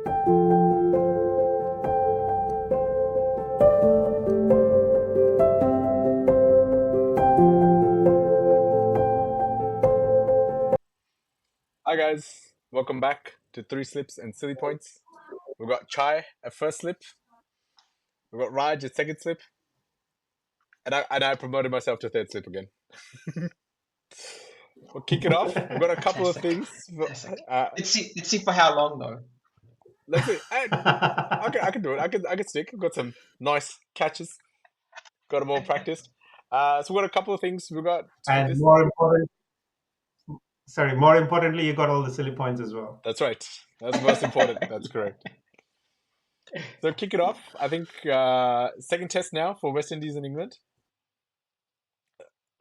Hi guys, welcome back to Three Slips and Silly Points. We've got Chai at first slip, we've got Raj at second slip, and I promoted myself to third slip again. We'll kick it off. We've got a couple of Fantastic. things. Fantastic. Let's see for how long though. Let's see. I can do it. I can stick. I've got some nice catches. Got them all practiced. So we've got a couple of things. We've got And this. more importantly, you got all the silly points as well. That's right. That's most important. That's correct. So kick it off. I think second test now for West Indies and England,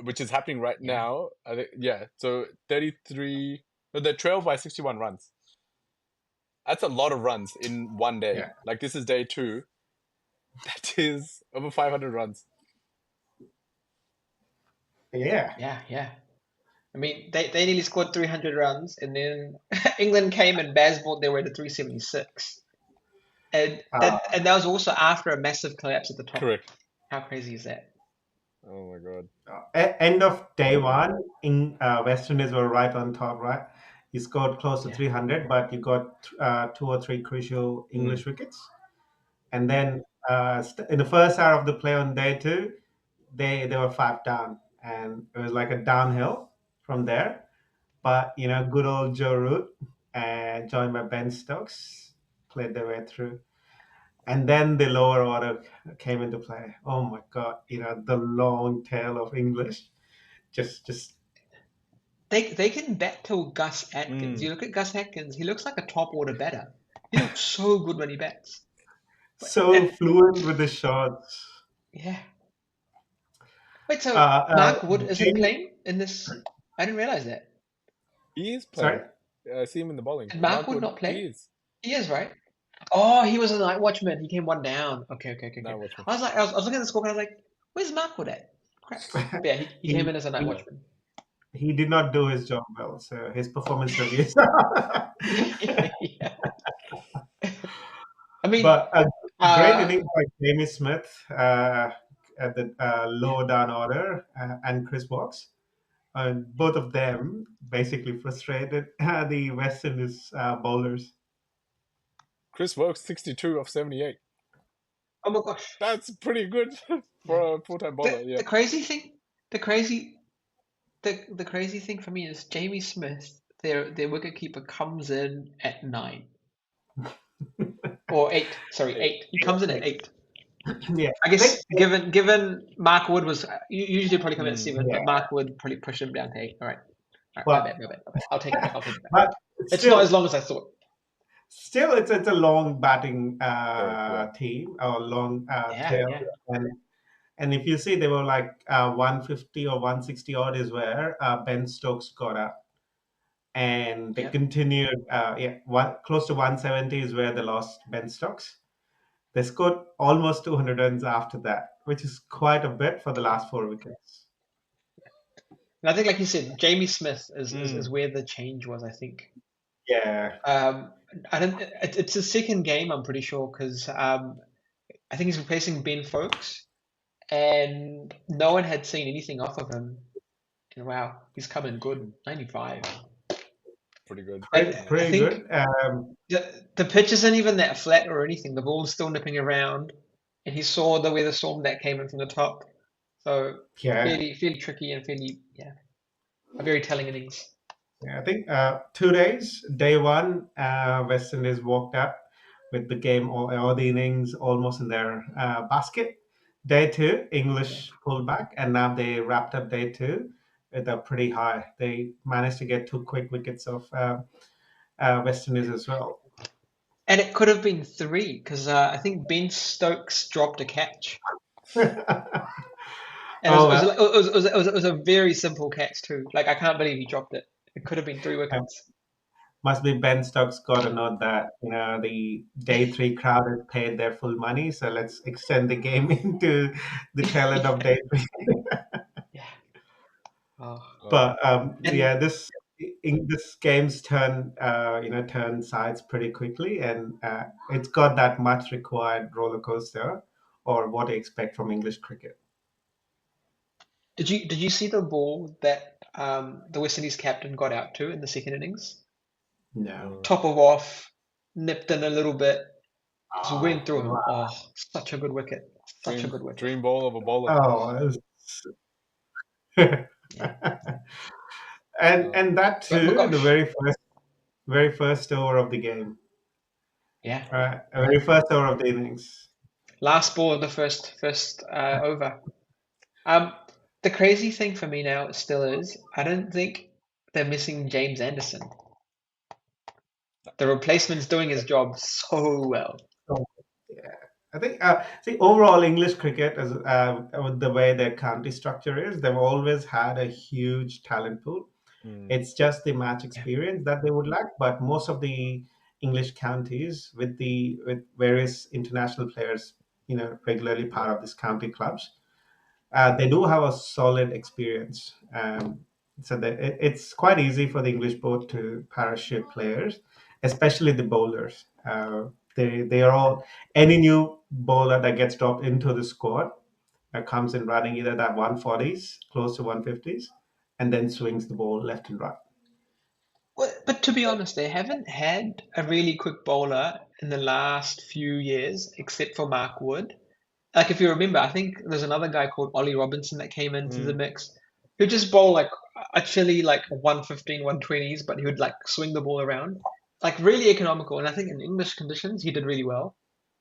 which is happening right now. I think, yeah. So 33. No, they're trailed by 61 runs. That's a lot of runs in one day. Yeah. Like this is day 2. That is over 500 runs. Yeah. Yeah. I mean, they nearly scored 300 runs, and then England came and baseballed their way to 376. And that was also after a massive collapse at the top. Correct. How crazy is that? Oh my god. End of day one, West Indies were right on top, right? You scored close to 300, but you got 2 or 3 crucial English wickets. And then in the first hour of the play on day 2, they were 5 down, and it was like a downhill from there. But good old Joe Root and joined by Ben Stokes played their way through. And then the lower order came into play. Oh my God, the long tail of English. Just They can bat till Gus Atkins. You look at Gus Atkins, he looks like a top order batter. He looks so good when he bats. so fluent with the shots. Yeah. Wait, so Mark Wood isn't playing in this? I didn't realize that. He is playing. Sorry? I see him in the bowling. Did Mark Wood not play? He is. He is, right? Oh, he was a night watchman. He came 1 down. Okay. Night watchman. I was looking at the score and I was like, where's Mark Wood at? Crap. Yeah, he came in as a night watchman. He did not do his job well, so his performance reviews. Yeah. I mean, but a great innings by Jamie Smith at the low down order and Chris Box. Both of them basically frustrated the West Indies bowlers. Chris Wokes 62 of 78. Oh my gosh, that's pretty good for a full-time bowler. The crazy thing for me is Jamie Smith, their wicketkeeper, comes in at 9 or 8. Sorry, 8. He comes in at 8. Yeah, I guess given Mark Wood was usually probably come in at 7, but Mark Would probably push him down to 8. All right. My bad. I'll take it back. But it's not as long as I thought. Still, it's a long batting team or long tail, and if you see, they were like 150 or 160 odd is where Ben Stokes got up, and they continued. Close to 170 is where they lost Ben Stokes. They scored almost 200 runs after that, which is quite a bit for the last 4 wickets. And I think, like you said, Jamie Smith is where the change was, I think. Yeah. It's his second game, I'm pretty sure, because I think he's replacing Ben Foakes, and no one had seen anything off of him. And wow, he's coming good, 95. Pretty good. Pretty good. The pitch isn't even that flat or anything. The ball's still nipping around, and he saw the weather storm that came in from the top. So fairly tricky and a very telling innings. Yeah, I think 2 days. Day 1, West Indies walked up with the game or the innings almost in their basket. Day 2, English pulled back, and now they wrapped up day 2 with a pretty high. They managed to get 2 quick wickets of West Indies as well. And it could have been 3 because I think Ben Stokes dropped a catch. And it was a very simple catch too. Like, I can't believe he dropped it. It could have been 3 wickets. Must be Ben Stokes got to know that the day 3 crowd has paid their full money, so let's extend the game into the tail end of day 3. Yeah. Oh. But this English games turn sides pretty quickly, and it's got that much required roller coaster, or what I expect from English cricket. Did you see the ball that the West Indies captain got out to in the second innings? No. Top of off, nipped in a little bit, just Oh, went through him. wow. Oh, such a good wicket. Such a Dream good wicket. dream ball of a bowler. Oh, it was- Yeah. and that But too in the gosh, very first over of the game, yeah. very first over of the innings. Last ball of the first over. Um, the crazy thing for me now still is I don't think they're missing James Anderson. The replacement's doing his job so well. So, yeah, I think see overall English cricket as with the way their county structure is, they've always had a huge talent pool. Mm. It's just the match Yeah. experience that they would lack. But most of the English counties, with various international players, regularly part of these county clubs, they do have a solid experience. So it's quite easy for the English board to parachute players, especially the bowlers. They are all any new bowler that gets dropped into the squad comes in running either that 140s, close to 150s, and then swings the ball left and right. Well, but to be honest, they haven't had a really quick bowler in the last few years, except for Mark Wood. Like if you remember, I think there's another guy called Ollie Robinson that came into the mix who just bowl like actually like 115, 120s, but he would like swing the ball around. Like really economical. And I think in English conditions he did really well.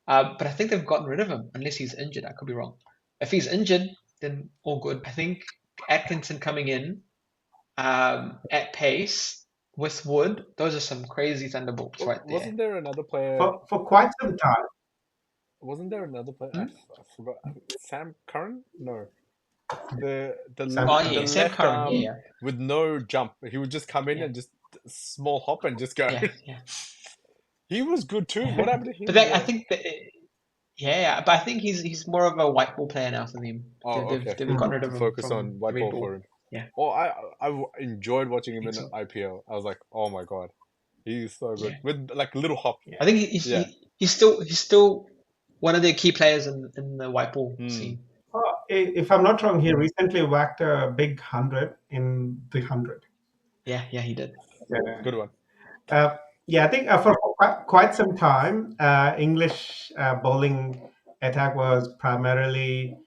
But I think they've gotten rid of him unless he's injured. I could be wrong. If he's injured, then all good. I think Atkinson coming in at pace with Wood, those are some crazy thunderbolts right there. Wasn't there another player? For quite some time. Wasn't there another player? Hmm? I forgot. Sam Curran? No. The Sam Oh Curran. yeah, the Sam left Curran. arm Yeah, with no jump. He would just come in yeah, and just small hop and just go. yeah, yeah. He was good too. What happened to But him? I think that yeah, but I think he's more of a white ball player now for them. Oh, They've okay. they've gotten rid To of him focus from on white red ball ball. for him. Yeah, Oh, I enjoyed watching I him think in so. IPL. I was like, oh my god, he's so good Yeah, with like a little hop. I think Yeah. he's still one of the key players in the white ball scene. Oh, if I'm not wrong, he recently whacked a big 100 in the 100. Yeah, he did. Yeah. Good one. Yeah, I think for quite some time, English bowling attack was primarily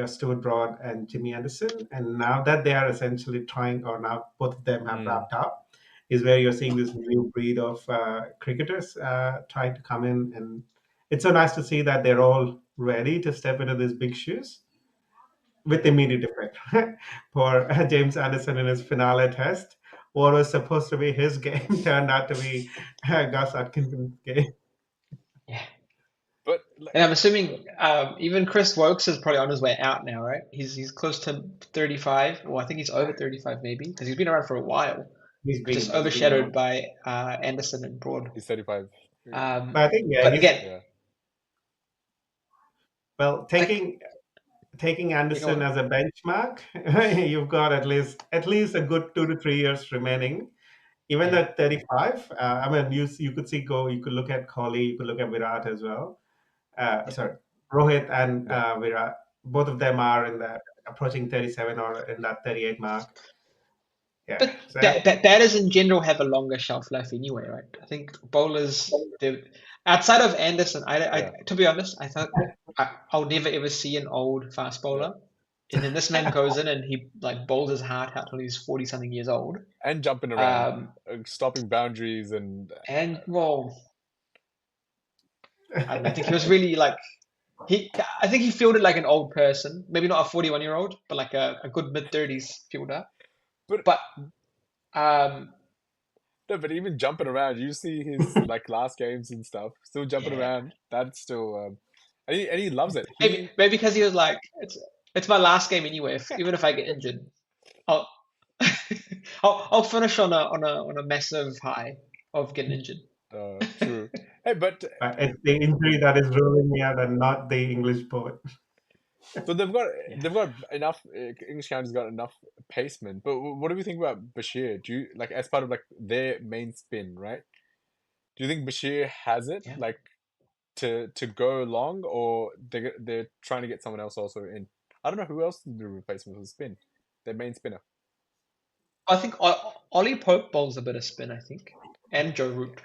Stuart Broad and Jimmy Anderson, and now that they are essentially trying, or now both of them have wrapped up, is where you're seeing this new breed of cricketers trying to come in, and it's so nice to see that they're all ready to step into these big shoes with immediate effect. For James Anderson in his finale test, what was supposed to be his game turned out to be Gus Atkinson's game. Yeah. But like, And I'm assuming even Chris Wokes is probably on his way out now, right? He's close to 35. Well, I think he's over 35 maybe because he's been around for a while. He's Just been overshadowed by Anderson and Broad. he's 35. but I think But he's again, Yeah. well like taking you know, Anderson as a benchmark. You've got at least a good 2 to 3 years remaining. Even yeah, at 35, I mean, you could you could look at Kohli, you could look at Virat as well. yeah. Sorry, Rohit and Yeah. Virat, both of them are in that approaching 37 or in that 38 mark. Yeah. But So batters in general have a longer shelf life anyway, right? I think bowlers, outside of Anderson, Yeah. to be honest, I thought I'll never ever see an old fast bowler. And then this man goes in and he like bowls his heart out till he's 40 something years old. And jumping around, stopping boundaries, and Well, I think he was really like I think he fielded like an old person, maybe not a 41-year-old, but like a good mid-30s fielder. But no, but even jumping around, you see his like last games and stuff, still jumping yeah, around. That's still, and he loves it. maybe because he was like, it's my last game anyway. Even if I get injured, I'll I'll finish on a massive high of getting injured. True. Hey, but it's the injury that is ruling me out and not the English poet. So they've got enough. English county's got enough pacement. But what do we think about Bashir? Do you like as part of like their main spin, right? Do you think Bashir has it Yeah. like to go long, or they're trying to get someone else also in? I don't know who else is the replacement for the spin. Their main spinner. I think Ollie Pope bowls a bit of spin, I think, and Joe Root.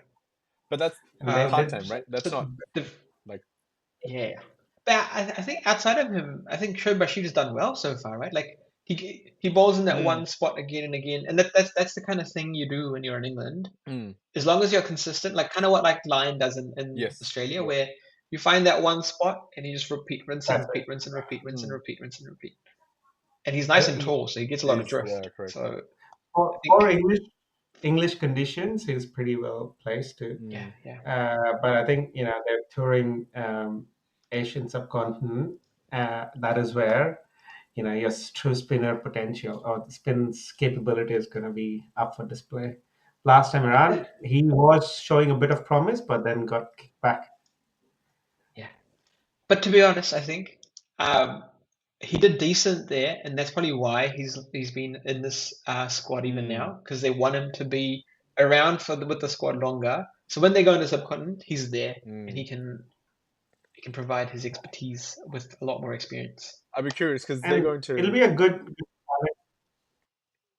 But that's And they part did. time, right? That's not the, like yeah. But I think outside of him, I think Shoaib Rashid has done well so far, right? Like he bowls in that one spot again and again, and that's the kind of thing you do when you're in England. As long as you're consistent, like kind of what like Lyon does in yes, Australia, yeah. where you find that one spot and you just repeat, rinse and That's repeat, rinse and repeat, rinse and Mm. repeat, rinse and repeat. And he's nice and it. tall, so he gets a lot of He's drift. yeah, correct. So For, I think for English conditions, he's pretty well placed too. yeah. But I think they're touring Asian subcontinent. That is where your true spinner potential or the spin's capability is going to be up for display. Last time around, he was showing a bit of promise, but then got kicked back. Yeah. But to be honest, I think he did decent there, and that's probably why he's been in this squad even now, because they want him to be around with the squad longer. So when they go into subcontinent, he's there and he can provide his expertise with a lot more experience. I'd be curious because they're And going to. it'll be a good.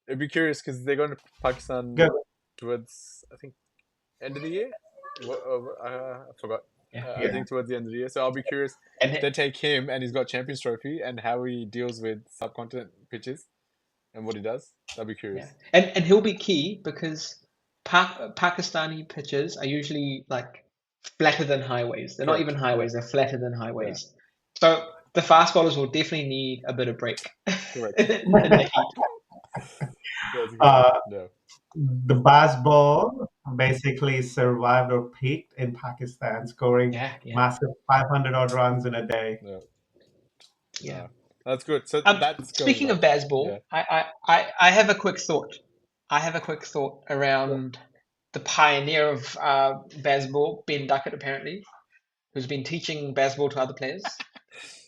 It'd be curious because they're going to Pakistan Good. towards I think end of the year. I forgot. Yeah. I think towards the end of the year. So I'll be curious. And They take him and he's got Champions Trophy and how he deals with subcontinent pitches and what he does. I'll be curious. and he'll be key because Pakistani pitches are usually like flatter than highways. They're not Correct. even highways; they're flatter than highways. So the fast bowlers will definitely need a bit of break Correct. in the heat. Yeah. The baseball basically survived or peaked in Pakistan, scoring massive 500 odd runs in a day. Yeah. That's good. So that's speaking of baseball, I have a quick thought. I have a quick thought around the pioneer of baseball, Ben Duckett, apparently, who's been teaching baseball to other players.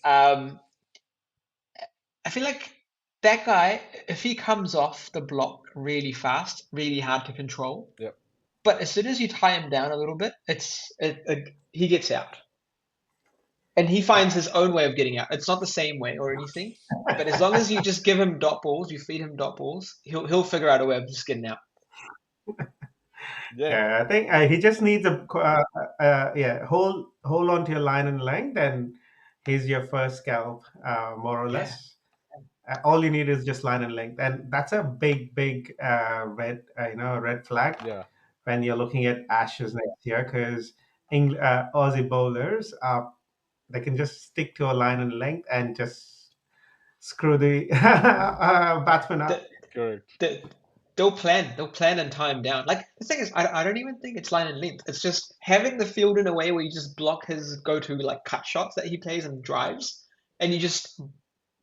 I feel like that guy, if he comes off the block really fast, really hard to control. Yep. But as soon as you tie him down a little bit, he gets out. And he finds his own way of getting out. It's not the same way or anything, but as long as you just give him dot balls, you feed him dot balls, he'll figure out a way of just getting out. Yeah, I think he just needs hold on to your line and length, and he's your first scalp, more or less. All you need is just line and length, and that's a big red flag when you're looking at Ashes next year, because Aussie bowlers they can just stick to a line and length and just screw the batsman up. Correct. They'll plan and tie him down. Like the thing is, I don't even think it's line and length. It's just having the field in a way where you just block his go-to like cut shots that he plays and drives, and you just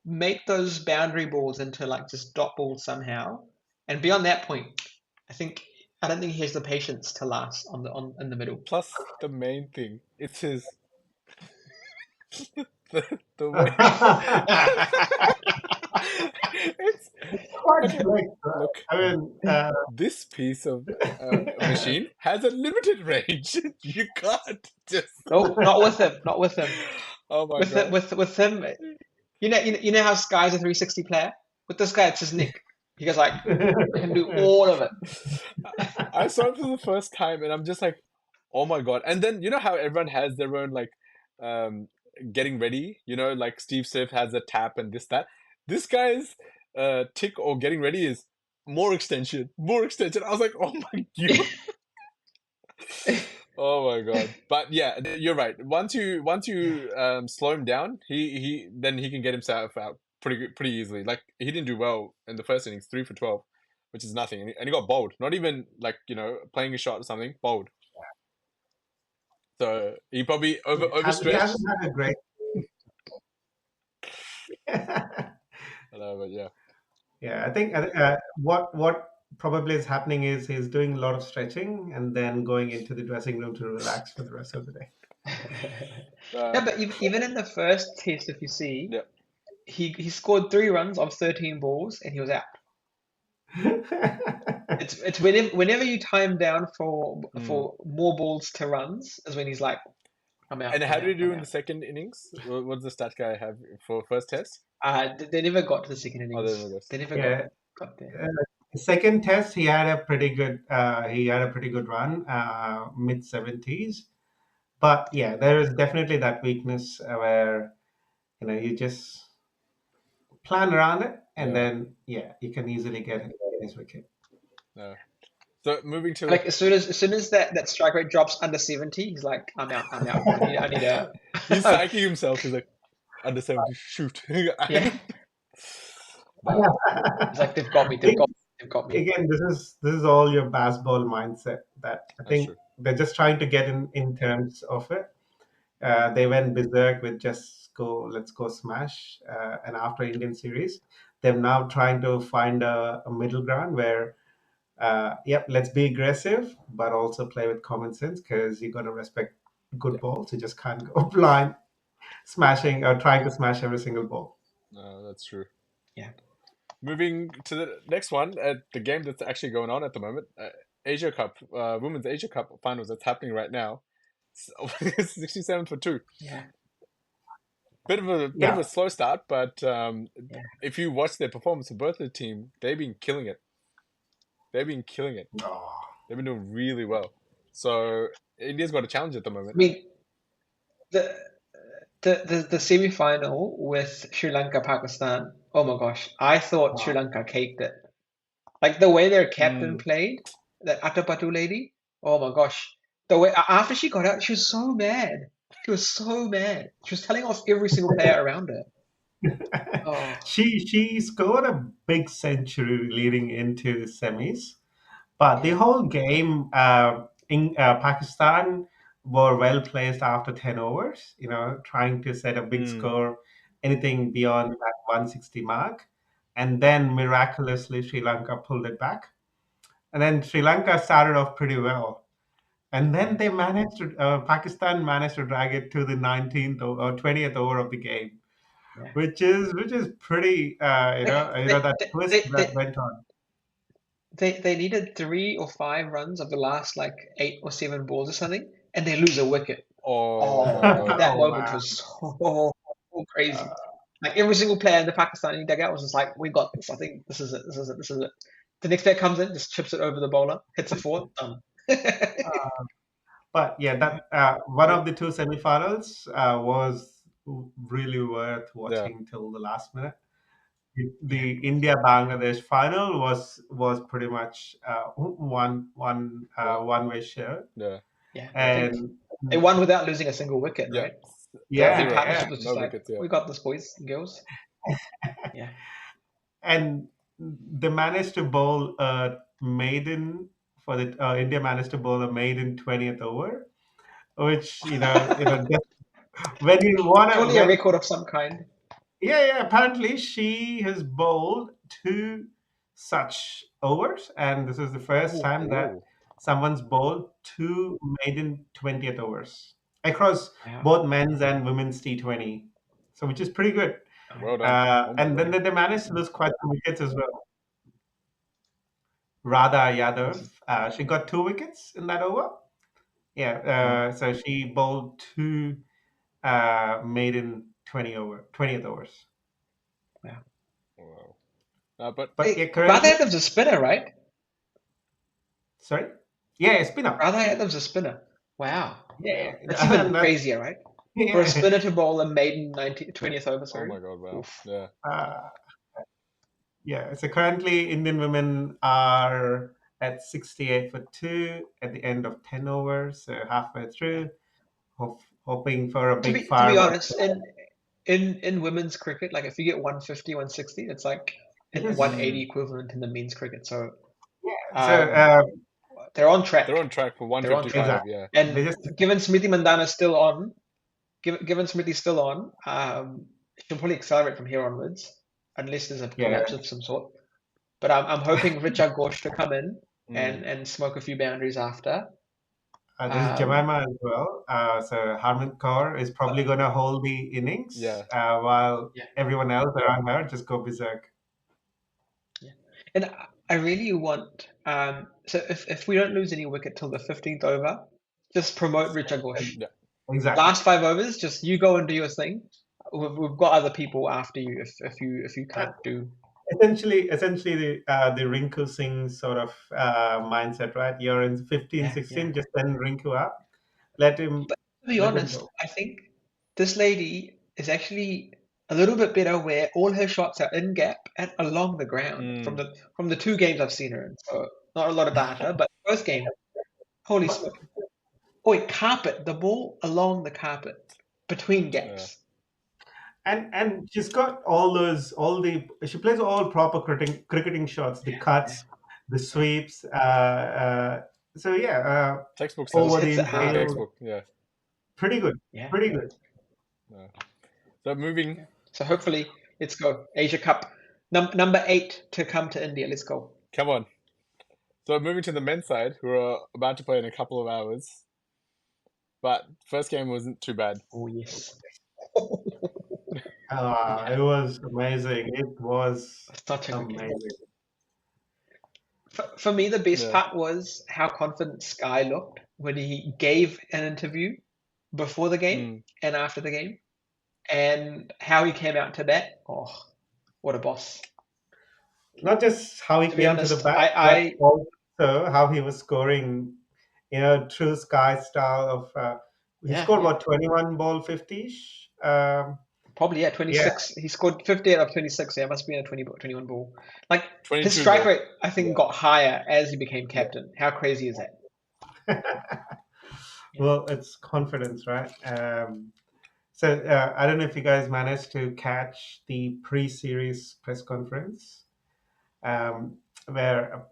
make those boundary balls into like just dot balls somehow. And beyond that point, I don't think he has the patience to last in the middle. Plus, the main thing, it's his the way. It's look. I mean, this piece of machine has a limited range. You can't just. No, not with him. Not with him. Oh my god. With him, you know how Sky's a 360 player. With this guy, it's his nick. He goes like, I can do all of it. I saw it for the first time, and I'm just like, oh my god. And then you know how everyone has their own like, getting ready. You know, like Steve Smith has a tap and that. This guy's tick or getting ready is more extension. I was like, oh my god. Oh my god. But yeah, you're right. Once you slow him down, he can get himself out pretty easily. Like he didn't do well in the first innings, 3 for 12, which is nothing, and he got bowled. Not even like playing a shot or something, bowled. So he probably overstretched. He hasn't had a great. I know, but yeah. Yeah, I think what probably is happening is he's doing a lot of stretching and then going into the dressing room to relax for the rest of the day. Yeah, but even in the first test, if you see, he scored 3 runs of 13 balls and he was out. It's whenever you time down for more balls to runs is when he's like, I'm out. And I'm how out, did he do I'm in the out. second innings? What does the stat guy have for first test? They never got to the second Oh, innings. they never got. They never Yeah. got there. Second test, he had a pretty good run, mid 70s. But yeah, there is definitely that weakness where you just plan around it, and Yeah. then you can easily get his wicket. No. So moving to Like as soon as that strike rate drops under 70, he's like, I'm out. I need a. he's psyching himself. He's like, under 70, shoot. Yeah. No. He's like, they've got me. They've got me. Again, this is all your baseball mindset that I That's think true. they're just trying to get in terms of it. They went berserk with let's go smash. And after Indian series, they're now trying to find a middle ground where, let's be aggressive, but also play with common sense because you got to respect good Yeah. balls. You just can't go blind smashing or trying to smash every single ball. No, that's true. Yeah. Moving to the next one, the game that's actually going on at the moment, Asia Cup, Women's Asia Cup finals that's happening right now. 67 for 2. Yeah. Bit of a slow start, but if you watch their performance of both the team, they've been killing it. They've been killing it. Oh. They've been doing really well. So India's got a challenge at the I moment. mean, the semi-final with Sri Lanka Pakistan. Oh my gosh, I thought Sri Lanka caked it. Like the way their captain played, that Atapatu lady. Oh my gosh, the way after she got out, she was so mad. She was so mad. She was telling off every single player around her. Oh. She scored a big century leading into semis, but the Yeah. whole game in Pakistan were well placed after 10 overs. Trying to set a big score, anything beyond that 160 mark, and then miraculously Sri Lanka pulled it back, and then Sri Lanka started off pretty well. And then they managed to, Pakistan managed to drag it to the 19th or 20th over of the game, Yeah. which is pretty, that twist that went on. They needed 3 or 5 runs of the last like 8 or 7 balls or something, and they lose a wicket. Oh my God. That Oh, moment wow. was so crazy. Like every single player in the Pakistani dugout was just like, "We got this. I think this is it. This is it. This is it." The next player comes in, just chips it over the bowler, hits a four, done. But yeah, that one of the two semifinals was really worth watching till the last minute. The India Bangladesh final was pretty much one way show, Yeah. Yeah, and they won without losing a single wicket, Yeah. right? yeah, The Zero. partnership was just No like, wickets, yeah. we got this, boys and girls. Yeah. and they managed to bowl a maiden for the India managed to bowl a maiden 20th over, which just, when you want to Surely a record of some kind. apparently she has bowled 2 such overs, and this is the first time that someone's bowled 2 maiden 20th overs across Wow. both men's and women's T20, so which is pretty good. Well done. And then they managed to lose quite some wickets as well. Radha Yadav, she got 2 wickets in that over. So she bowled 2 maiden 20th overs. Yeah. Wow. But Hey, currently, Radha Yadav's a spinner, right? sorry, yeah, spinner. Radha Yadav's a spinner. Wow. Yeah, That's even crazier, right? For a spinner to bowl a maiden 20th over, oh sorry. my God, wow. Oof. Yeah. So currently Indian women are at 68 for 2 at the end of 10 overs, so halfway through, hoping for a big To fire. be honest, in women's cricket, like if you get 150, 160, it's like an 180 equivalent in the men's cricket. So they're on track. They're on track for 155, Exactly. yeah. And given Smriti Mandhana's still on, given Smriti's still on, she'll probably accelerate from here onwards, unless there's a collapse of some sort. But I'm hoping Richa Ghosh to come in and smoke a few boundaries after. There's Um, Jemima as well. So Harman Kaur is probably going to hold the innings Yeah. while yeah, everyone else around her just go berserk. yeah. And I really want so if we don't lose any wicket till the 15th over, just promote Richard Ghosh. Yeah. Exactly. Last 5 overs, just you go and do your thing. We've got other people after you if you Uh, can't do. essentially the Rinku Singh sort of mindset, right? You're in 15, Yeah, yeah. 16, just send Rinku up. Let him But to be let him honest, go. I think this lady is actually a little bit better where all her shots are in gap and along the ground from Mm. the 2 games I've seen her in. So not a lot of data, but first game, holy But smoke. Oh wait, carpet, the ball along the carpet between Yeah. gaps. and she's got all the she plays all proper cricketing shots, the Yeah, yeah. cuts, the sweeps. So yeah, Textbook Just over setup. the hits it Very hard. infield, textbook. Yeah. pretty good, Yeah, pretty yeah, good. Yeah. So moving. yeah. So hopefully let's go. Asia Cup. Number 8 to come to India. Let's go. Come on. So moving to the men's side, who are about to play in a couple of hours. But first game wasn't too bad. Oh yes. It was amazing. It was Such a good game. amazing. For me, the best Yeah. part was how confident Sky looked when he gave an interview before the game Mm. and after the game, and how he came out to bat. Oh, what a boss! Not just how he To be came to the honest, bat, but also how he was scoring, true Sky style of. He yeah, scored yeah, what, 21 ball 50-ish. probably yeah, Yeah, 26. He scored 50 out of 26. Yeah, must be a 21 ball. Like his 22 strike ball. rate, I think, got higher as he became Yeah. captain. How crazy is that? Yeah. well, it's confidence, right? So I don't know if you guys managed to catch the pre-series press conference, where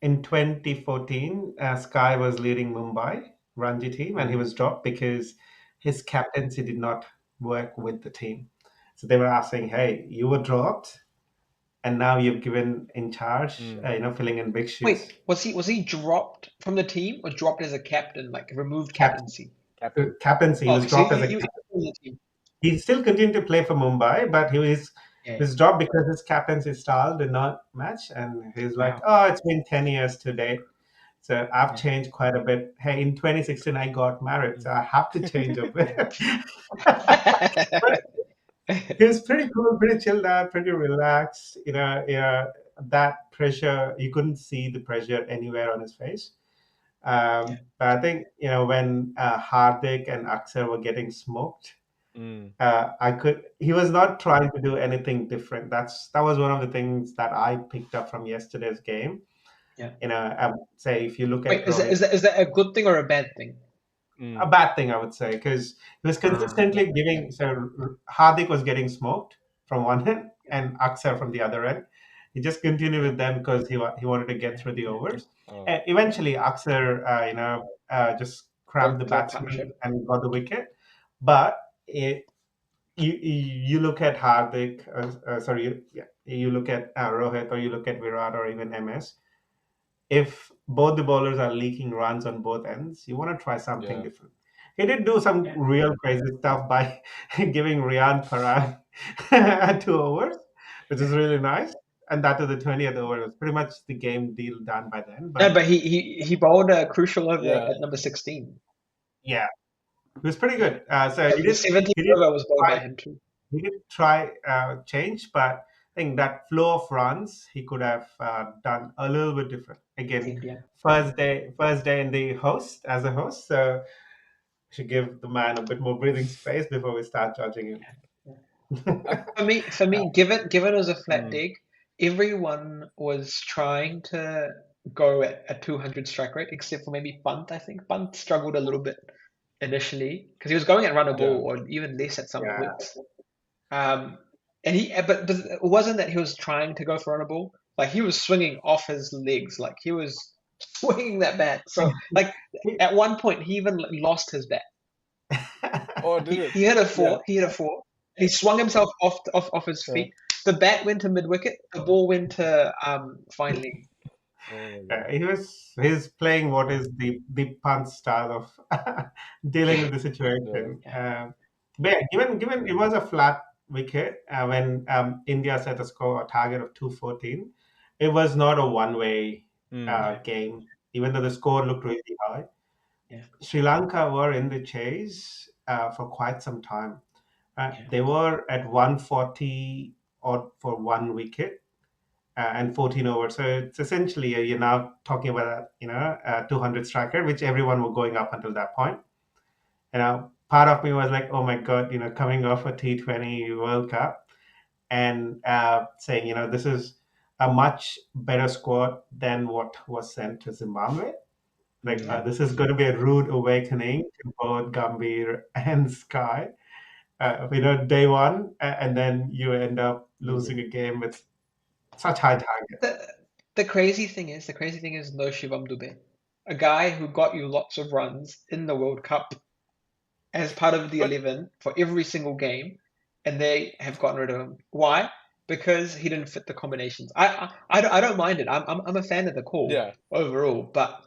in 2014, Sky was leading Mumbai Ranji team, and he was dropped because his captaincy did not work with the team. So they were asking, "Hey, you were dropped, and now you've given in charge, Mm. filling in big shoes." Wait, was he dropped from the team or dropped as a captain, like removed Captain, captaincy? Captain. captaincy. He Oh, was okay, so dropped as a. he was on the team. He still continued to play for Mumbai, but Yeah. his dropped because his captaincy style did not match, and he's like, Wow. "Oh, it's been 10 years today, so I've Yeah. changed quite a bit. Hey, in 2016 I got married, so I have to change a bit." But he was pretty cool, pretty chilled out, pretty relaxed. That pressure, you couldn't see the pressure anywhere on his face. Yeah. But I think when Hardik and Aksar were getting smoked, Mm. he was not trying to do anything different. That was one of the things that I picked up from yesterday's game. Yeah. Say if you look Wait, at is that, Rohit, is that is that a good thing or a bad thing? Mm. a bad thing, I would say, because he was Yeah. consistently giving. So Hardik was getting smoked from one end and Aksar from the other end. He just continued Yeah. with them because he wanted to get Yeah. through the Yeah. Yeah. overs. Oh. And eventually, Aksar, just crammed the Broke the batsman partnership. and got the wicket. But you look at Hardik, you look at Rohit, or you look at Virat, or even MS. If both the bowlers are leaking runs on both ends, you want to try something Yeah. different. He did do some Yeah. real crazy stuff by giving Rian Parag 2 overs, which is Yeah. really nice. And that to the 20th over. It was pretty much the game deal done by then. No, But but he bowled a crucial over Yeah. at number 16. yeah, it was pretty Yeah. good. So The 17th he did over was bowled by try him too. change, but I think that flow of runs he could have done a little bit different. Again, India. first day in the host as a host, so we should give the man a bit more breathing space before we start judging him. Yeah. For me, given it was a flat Mm. dig, everyone was trying to go at a 200 strike rate, except for maybe Pant. I think Pant struggled a little bit initially because he was going at run a Yeah. ball or even less at some Yeah, points. And but it wasn't that he was trying to go for run a ball. Like he was swinging off his legs, like he was swinging that bat. So like at one point he even lost his bat. Oh, did it? He hit a Yeah. four. He hit a four. He swung himself off his Yeah. feet. The bat went to mid wicket. The ball went to fine leg. Oh my god. He's playing what is the punt style of dealing with the Yeah. situation. Yeah. But yeah, given it was a flat wicket when India set a score a target of 214, it was not a one-way Mm. game. Even though the score looked really high, Yeah. Sri Lanka were in the chase for quite some time. Yeah. They were at 140 odd for one wicket and 14 overs. So it's essentially you're now talking about a 200 striker, which everyone were going up until that point. Part of me was like, oh my god, coming off a T20 World Cup and saying, this is a much better squad than what was sent to Zimbabwe. Like Mm. this is going to be a rude awakening to both Gambhir and Sky. Day one, and then you end up losing a game with such high target. The crazy thing is no Shivam Dube, a guy who got you lots of runs in the World Cup as part of the But 11 for every single game, and they have gotten rid of him. Why? Because he didn't fit the combinations. I don't mind it. I'm a fan of the call yeah, overall, but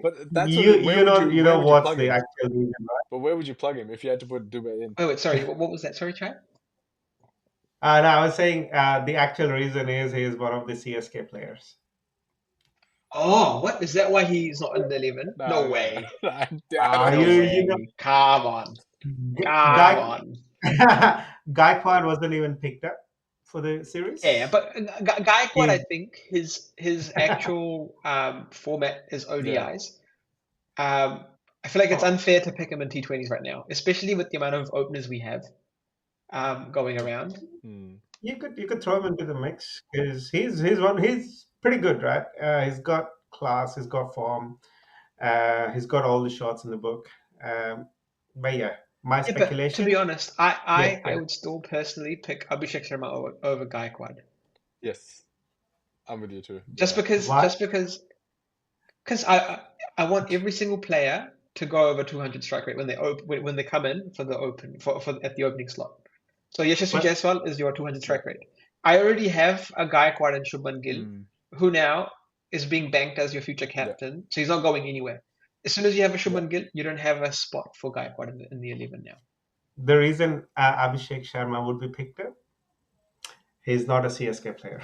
but that's You what, you know you where know would you what's plug the him? actual reason, right? But where would you plug him if you had to put Dube in? oh wait, sorry, what was that? Sorry, Chad. No, I was saying the actual reason is he is one of the CSK players. Oh, what is that? Why he's not in the 11? No, No no, way. I Uh, don't No you think so. you know way. Come on. Come Guy on. Gaikwad wasn't even picked up for the Yeah, series. but Gaikwad, I He, think his actual format is Yeah. ODIs. I feel like it's oh, unfair to pick him in T20s right now, especially with the amount of openers we have going around. Mm. you could throw him into the mix because he's pretty good, right? He's got class, he's got form, he's got all the shots in the book. Um, but yeah, my Yeah, but to be speculation, honest, yes, I would still personally pick Abhishek Sharma over Gaikwad. Yes, I'm with you too. Just Yeah. because why? just because because I want every single player to go over 200 strike rate when they come in for the open for at the opening slot. So Yashasvi But Jaiswal is your 200 Yeah. strike rate. I already have a Gaikwad and Shubman Gill Mm. who now is being banked as your future Yeah. captain, so he's not going anywhere. As soon as you have a Yeah. Shubman Gill, you don't have a spot for Gaikwad in the 11 now. the reason Abhishek Sharma would be picked up, he's not a CSK player.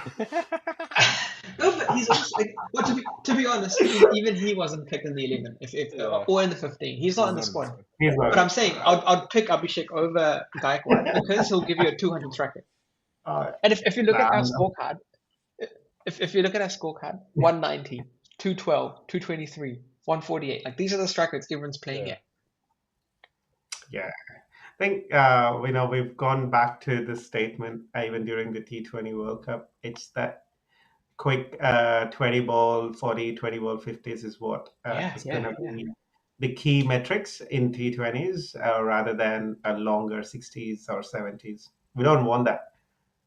No, but he's also like, well, to be honest, even he wasn't picked in the 11, if Yeah. or in the 15. He's not He's in the not in the squad. squad. He's But not. I'm saying I'd pick Abhishek over Gaikwad because he'll give you a 200 strike rate. Uh, And if you look at nah, our scorecard, if you look at our scorecard, 190, 212, 223, 148, like these are the strike rates everyone's playing Yeah. at. yeah. I think we've gone back to this statement even during the T20 World Cup. It's that quick 20 ball 40, 20 ball 50s is what is going to be the key metrics in T20s rather than a longer 60s or 70s. We don't want that.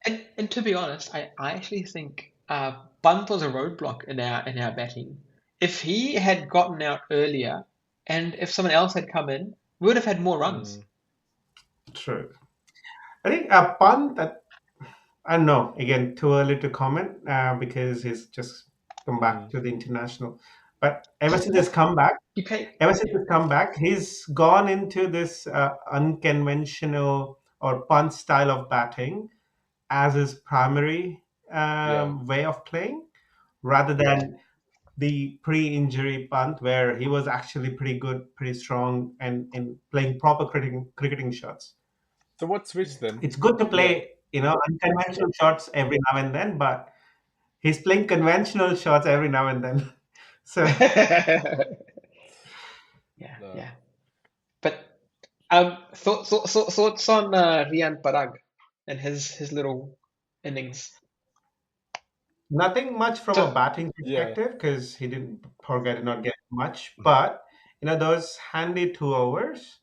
And to be honest, I actually think Bunt was a roadblock in our batting. If he had gotten out earlier, and if someone else had come in, we would have had more runs. Mm. True. I think a punt that I don't know. Again, too early to comment because he's just come back Mm. to the international. But ever since his comeback, He played. he's gone into this unconventional or punt style of batting as his primary Yeah. way of playing, rather than the pre-injury punt where he was actually pretty good, pretty strong, and in playing proper cricketing shots. So what switched then? It's good to Yeah. play, unconventional shots every now and then, but he's playing conventional shots every now and then. So No. yeah. But thoughts on Rian Parag and his little innings. nothing much from a So batting Yeah. perspective because he didn't Porga did not get much, but those handy 2 overs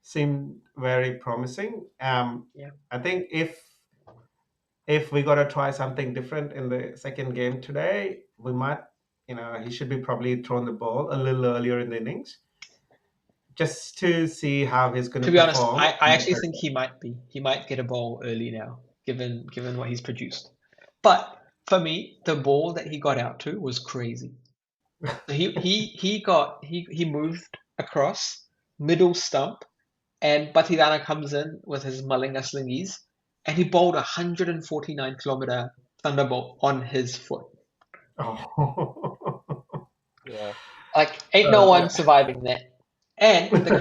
seemed very promising. yeah. I think if we got to try something different in the second game today, we might, he should be probably thrown the ball a little earlier in the innings just to see how he's going To to be honest, perform. I actually think he might get a ball early now, given what he's produced. But For me, the ball that he got out to was crazy. So he moved across middle stump, and Batirana comes in with his Malinga slingies, and he bowled 149-kilometer thunderbolt on his foot. Oh. Yeah. Like, ain't no one Yeah. surviving that. And the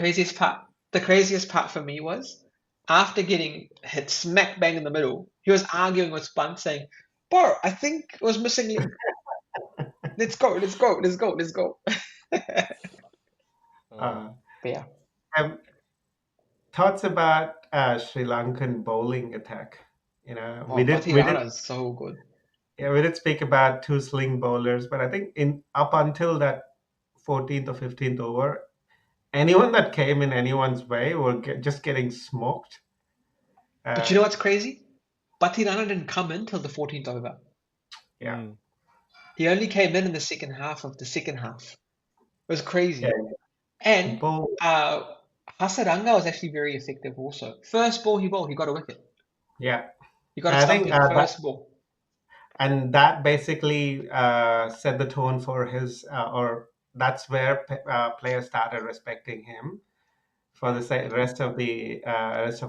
craziest part for me was after getting hit smack bang in the middle, he was arguing with Spun saying, "Bro, I think it was missing leg. Let's go, let's go, let's go, let's go." Uh, But yeah. um, Thoughts about Sri Lankan bowling attack. You know, Oh, Batirana is so good. we did speak about two sling bowlers, but I think in up until that 14th or 15th over, anyone that came in anyone's way were just getting smoked. But Uh, you know what's crazy? Batirana didn't come in till the 14th over. yeah, Mm. He only came in the second half of the second half. It was yeah, crazy. he And bowled. Hasaranga was actually very effective also. First ball he bowled, he got a wicket. Yeah, He got a I think stumping first ball. that basically set the tone for his, or that's where players started respecting him for the rest of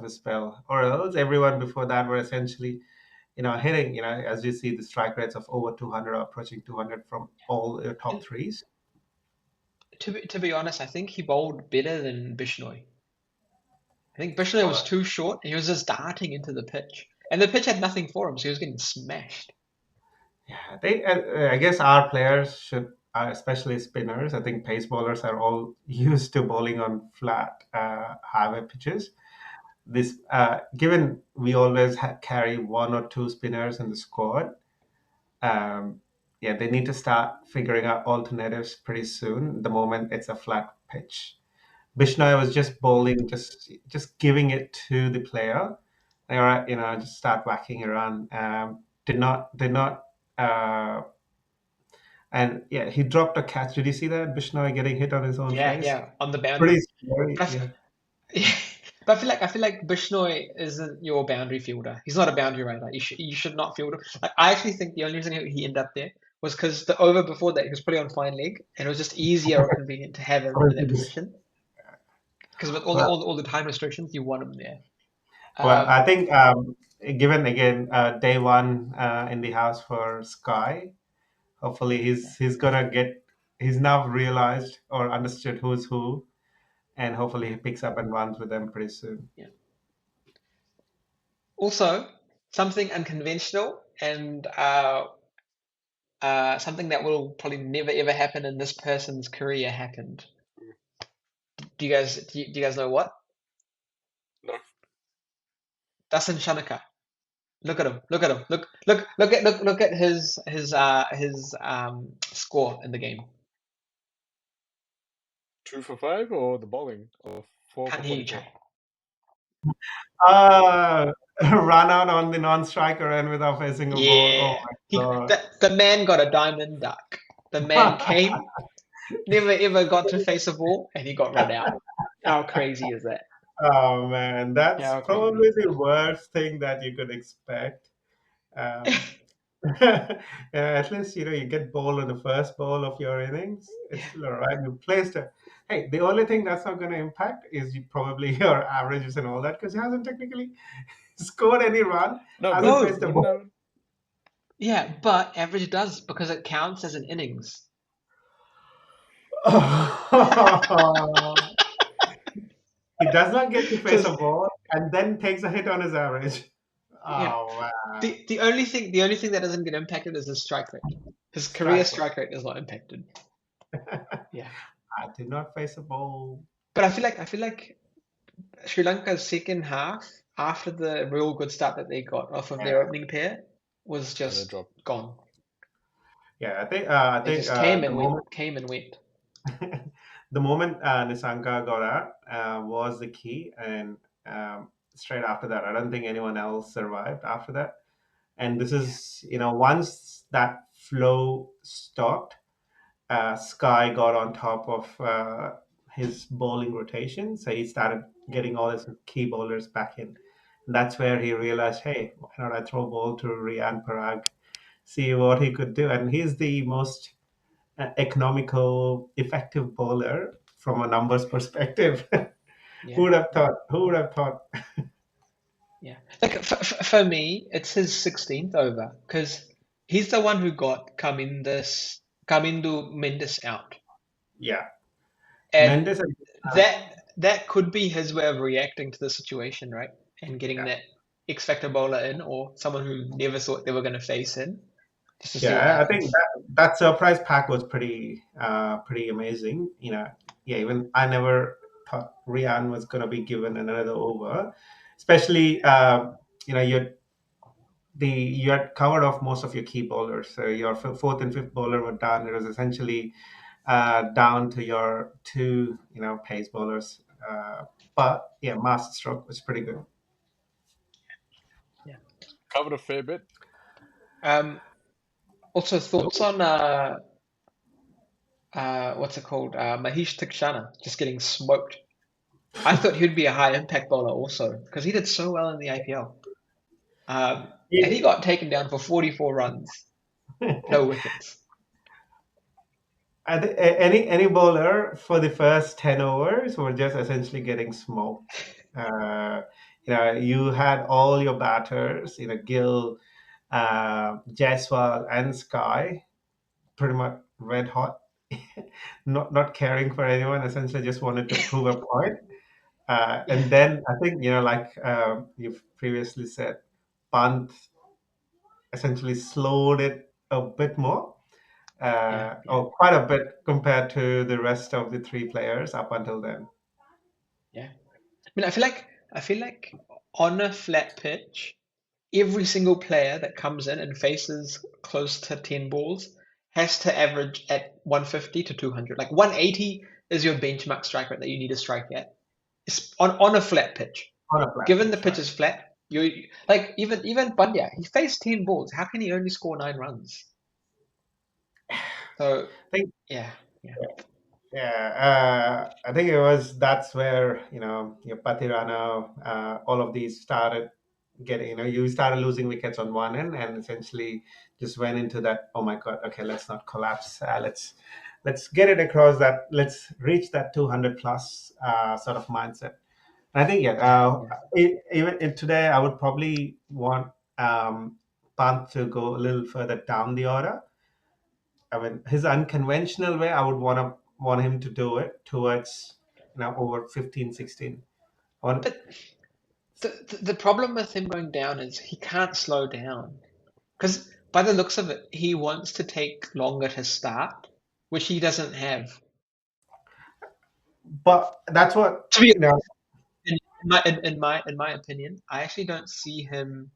his spell. Or else everyone before that were essentially, hitting, as you see the strike rates of over 200 or approaching 200 from all your top And threes. to be honest, I think he bowled better than Bishnoi. I think Bishnoi was Or, too short and he was just darting into the pitch. And the pitch had nothing for him, so he was getting smashed. yeah, I guess our players should, especially spinners. I think pace bowlers are all used to bowling on flat highway pitches. This, given we always carry one or two spinners in the squad, yeah, they need to start figuring out alternatives pretty soon. The moment it's a flat pitch, Bishnoi was just bowling, just giving it to the player. All right, just start whacking around. Did not. Uh, and yeah, he dropped a catch. Did you see that? Bishnoi getting hit on his own Yeah, face. yeah, on the Pretty boundary. scary. But Yeah. yeah, but I feel like Bishnoi isn't your boundary fielder. He's not a boundary rider. You should not field him. Like, I actually think the only reason he ended up there was because the over before that he was probably on fine leg, and it was just easier or convenient to have him in that position. Because with all the, Well, all the time restrictions, you want him there. well, I Um, think given again day one in the house for Sky, hopefully yeah, he's gonna get. He's now realized or understood who's who, and hopefully he picks up and runs with them pretty soon. yeah. Also, something unconventional and something that will probably never ever happen in this person's career happened. Do you guys know what? No. Dasan Shanaka. Look at him. Look at him. Look at his score in the game. 2 for 5 or the bowling or 4 for Can't hear you, 44. Chai. Uh, Run out on the non-striker and without facing a ball. Oh Yeah. my god. The man got a diamond duck. The man came, never ever got to face a ball, and he got run out. How crazy is that? Oh man, that's How crazy probably is the worst thing that you could expect. that? Um, yeah, at least you get ball on the first ball of your innings. It's Yeah. still alright. You placed it. Hey, the only thing that's not going to impact is probably your averages and all that because he hasn't technically scored any run, No, but hasn't No. faced a wouldn't ball. that? Yeah, but average does because it counts as an innings. He does not get to So face a ball and then takes a hit on his average. yeah, Oh man. the only thing that doesn't get impacted is his strike rate. His career Strike rate. strike rate is not impacted. Yeah, I did not face a ball. but I feel like Sri Lanka's second half after the real good start that they got off of their opening pair was And a just drop. gone. Yeah, I They think just came the and went, moment came and went. the moment Nisanka got out was the key, and straight after that, I don't think anyone else survived after that. And this Yeah, is, once that flow stopped, Sky got on top of his bowling rotation, so he started getting all his key bowlers back in. And that's where he realized, hey, why not I throw ball to Rian Parag? see what he could do. And he's the most economical, effective bowler from a numbers perspective. Yeah. Who would have thought? Who would have thought? Yeah. Like for me, it's his 16th over because he's the one who got Kamindu Mendes out, Yeah, and Mendes. that could be his way of reacting to the situation, right? And getting Yeah, that X factor bowler in, or someone who never thought they were going to face him, just to see what yeah. I think happens. that surprise pack was pretty amazing. Yeah. Even I never thought Rian was going to be given another over, especially you had covered off most of your key bowlers. So your fourth and fifth bowler were done. It was essentially down to your two, pace bowlers. But yeah, master stroke was pretty good. Yeah. Covered a fair bit. Also, thoughts on what's it called? Mahesh Tikshana just getting smoked. I thought he'd be a high impact bowler also because he did so well in the IPL. And he got taken down for 44 runs, no wickets. Any bowler for the first 10 overs were just essentially getting smoked. Uh, you had all your batters, Gill, Jaiswal, and Sky, pretty much red hot, not caring for anyone, essentially just wanted to prove a point. Yeah, And then I think, like you've previously said, Pant essentially slowed it a bit more, yeah, yeah, or quite a bit compared to the rest of the three players up until then. yeah. I mean, I feel like on a flat pitch, every single player that comes in and faces close to 10 balls has to average at 150 to 200. Like 180 is your benchmark strike rate that you need to strike at. It's on a flat pitch. On a flat Given the pitch, pitch right? is flat, you like even Pandya, he faced 10 balls. How can he only score 9 runs? So I think, yeah, yeah, yeah, I think that's where, your Patirana, all of these started getting, you started losing wickets on one end and essentially just went into that, oh my God, okay, let's not collapse. Let's get it across that, let's reach that 200 plus sort of mindset. I think, yeah, yeah, yeah, even today, I would probably want Pant to go a little further down the order. I mean, his unconventional way, I would want him to do it towards, over 15, 16. On, but the problem with him going down is he can't slow down because by the looks of it, he wants to take longer to start, which he doesn't have. but that's what, To be you know, in my opinion, I actually don't see him.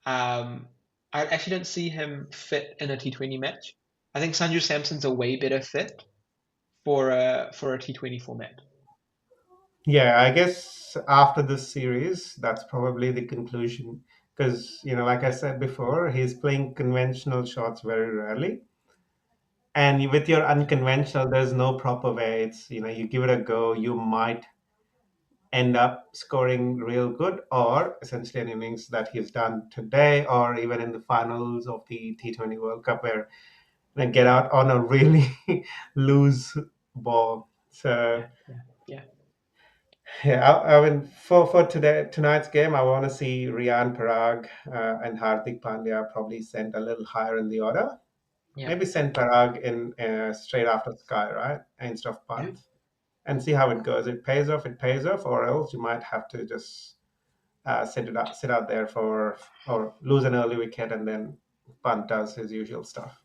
Um, I actually don't see him fit in a T20 match. I think Sanju Samson's a way better fit for a T20 format. yeah, I guess after this series, that's probably the conclusion. Because, like I said before, he's playing conventional shots very rarely. And with your unconventional, there's no proper way. It's, you give it a go, you might end up scoring real good, or essentially an innings that he's done today, or even in the finals of the T20 World Cup, where they get out on a really loose ball. So Yeah, yeah, yeah, yeah, I mean, for tonight's game, I want to see Rian Parag and Hardik Pandya probably sent a little higher in the order. yeah, Maybe send Parag in straight after Sky, right, instead of yeah, Pant, and see how it goes. It pays off, or else you might have to just sit out there or lose an early wicket, and then Pant does his usual stuff.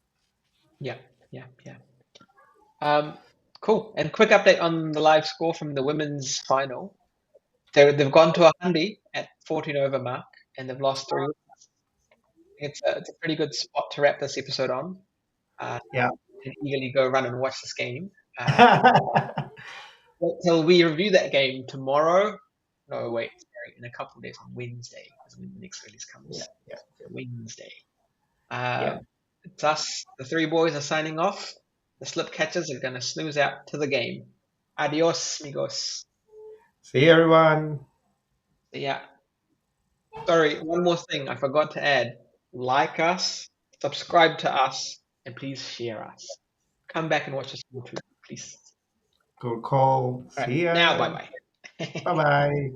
yeah, yeah, yeah. Cool. And quick update on the live score from the women's final. They've gone to 100 at 14 over mark, and they've lost three. It's a pretty good spot to wrap this episode on. Uh, Yeah. and eagerly go run and watch this game. Till we review that game tomorrow. No, wait, sorry, in a couple of days on Wednesday, is when the next release Yeah, comes. yeah, Wednesday. yeah. It's us. The three boys are signing off. The slip catchers are going to snooze out to the game. Adios, amigos. See you, everyone. Yeah. Sorry, one more thing I forgot to add. Like us subscribe to us, and please share us. Come back and watch us more too, please. Good call. All right, See now ya. bye bye. Bye bye.